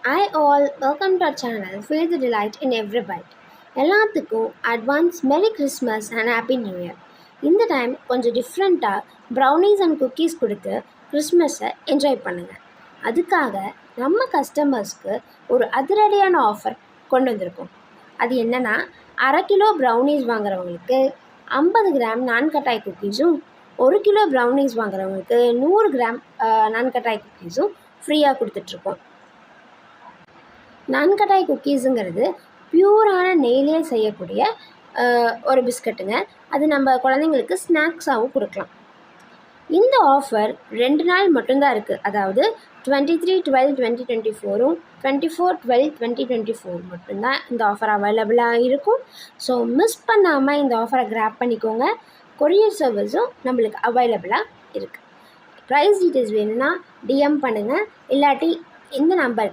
Hi all, welcome to our channel Feel the Delight in Every Bite. எல்லாத்துக்கும் advance மெரி Christmas and happy new year. இந்த time கொஞ்சம் டிஃப்ரெண்ட்டாக brownies and cookies கொடுத்து கிறிஸ்மஸை enjoy பண்ணுங்கள். அதுக்காக நம்ம கஸ்டமர்ஸ்க்கு ஒரு அதிரடியான ஆஃபர் கொண்டு வந்திருக்கோம். அது என்னென்னா, 1/2 கிலோ ப்ரௌனீஸ் வாங்குறவங்களுக்கு 50 கிராம் நான்கட்டாய் குக்கீஸும், 1 கிலோ ப்ரௌனீஸ் வாங்குறவங்களுக்கு 100 கிராம் நான்கட்டாய் குக்கீஸும் ஃப்ரீயாக கொடுத்துட்ருக்கோம். நான்கட்டாய் குக்கீஸுங்கிறது பியூரான நெய்லே செய்யக்கூடிய ஒரு பிஸ்கட்டுங்க. அது நம்ம குழந்தைங்களுக்கு ஸ்நாக்ஸாகவும் கொடுக்கலாம். இந்த ஆஃபர் 2 நாள் மட்டும்தான் இருக்குது. அதாவது 23/12/2024 24/12/2024 மட்டும்தான் இந்த ஆஃபர் அவைலபிளாக இருக்கும். ஸோ மிஸ் பண்ணாமல் இந்த ஆஃபரை கிராப் பண்ணிக்கோங்க. கொரியர் சர்வீஸும் நம்மளுக்கு அவைலபிளாக இருக்குது. ப்ரைஸ் டீட்டெயில்ஸ் வேணும்னா டிஎம் பண்ணுங்கள், இல்லாட்டி இந்த நம்பருக்கு